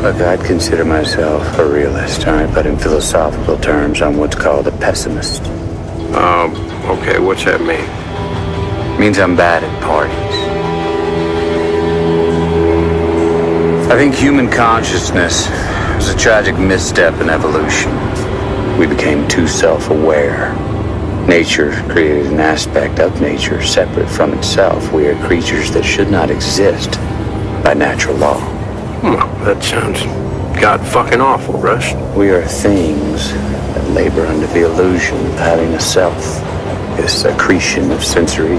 Look, I'd consider myself a realist, all right? But in philosophical terms, I'm what's called a pessimist. Okay, what's that mean? It means I'm bad at parties. I think human consciousness was a tragic misstep in evolution. We became too self-aware. Nature created an aspect of nature separate from itself. We are creatures that should not exist by natural law. Well, that sounds god-fucking-awful, Russ. We are things that labor under the illusion of having a self, this accretion of sensory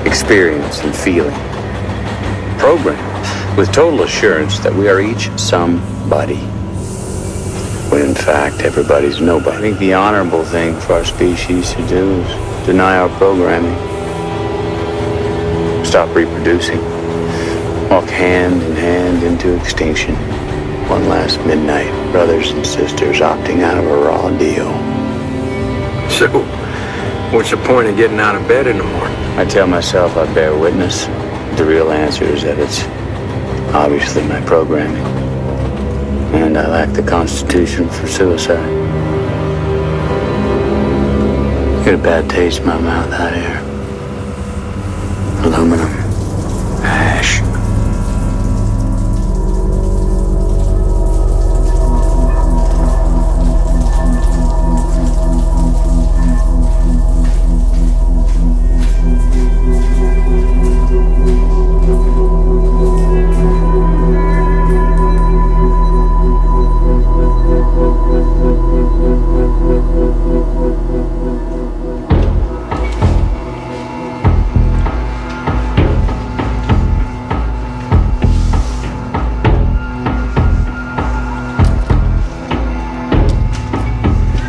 experience and feeling. Programmed with total assurance that we are each somebody, when in fact everybody's nobody. I think the honorable thing for our species to do is deny our programming, stop reproducing, walk hand in hand into extinction. One last midnight, brothers and sisters opting out of a raw deal. So, what's the point of getting out of bed in the morning? I tell myself I bear witness. The real answer is that it's obviously my programming. And I lack the constitution for suicide. Get a bad taste in my mouth out here. Aluminum. Ash.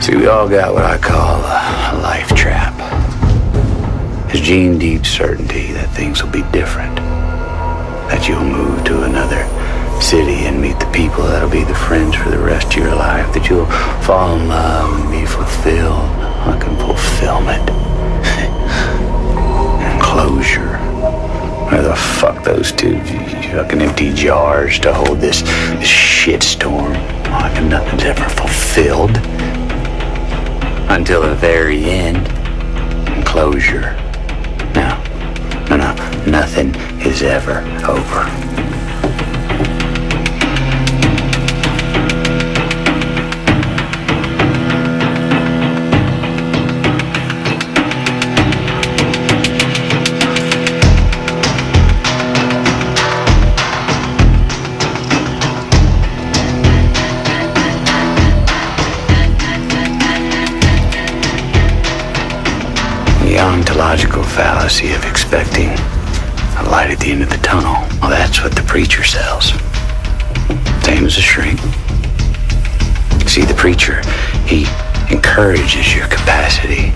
See, we all got what I call a life trap. There's gene deep certainty that things will be different. That you'll move to another city and meet the people that'll be the friends for the rest of your life. That you'll fall in love and be fulfilled. Fucking fulfillment. And closure. Where the fuck those two fucking empty jars to hold this shitstorm? Fucking nothing's ever fulfilled. Until the very end. And closure. No, nothing is ever over. The ontological fallacy of expecting a light at the end of the tunnel. Well, that's what the preacher sells. Same as a shrink. See, the preacher, he encourages your capacity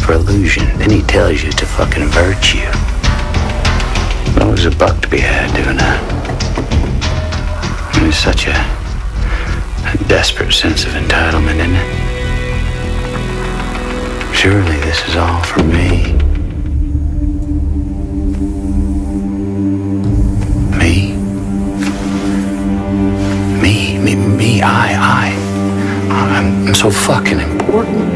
for illusion. Then he tells you to fucking virtue. Well, there's a buck to be had doing that. And there's such a desperate sense of entitlement, isn't it? Surely this is all for me. Me, I'm so fucking important.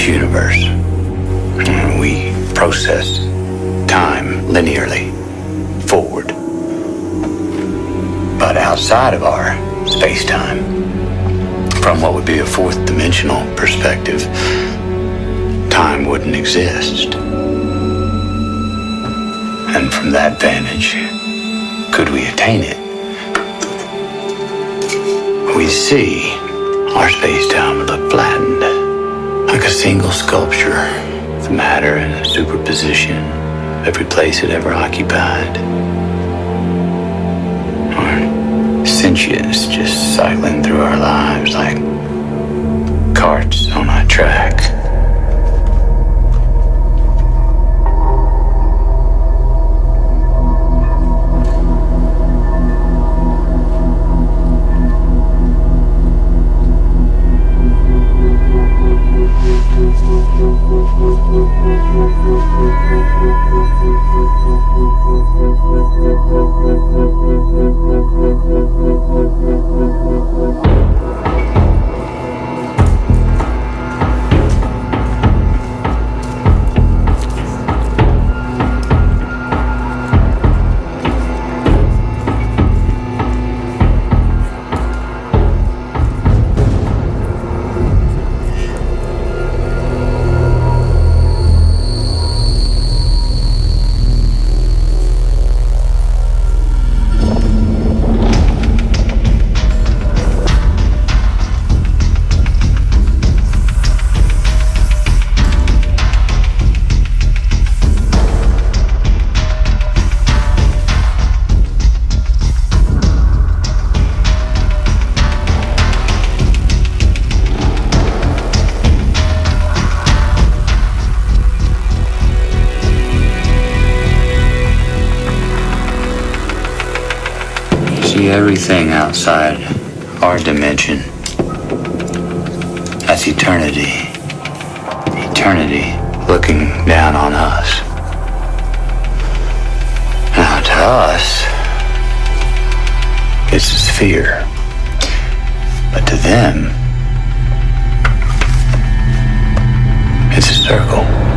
Universe. We process time linearly forward. But outside of our space-time, from what would be a fourth dimensional perspective, time wouldn't exist. And from that vantage, could we attain it? We see our space-time would look flattened, like a single sculpture, with matter in a superposition of every place it ever occupied. Or sentience just cycling through our lives like carts on a track. See everything outside our dimension. That's eternity. Eternity looking down on us. Now to us, it's a sphere. But to them, it's a circle.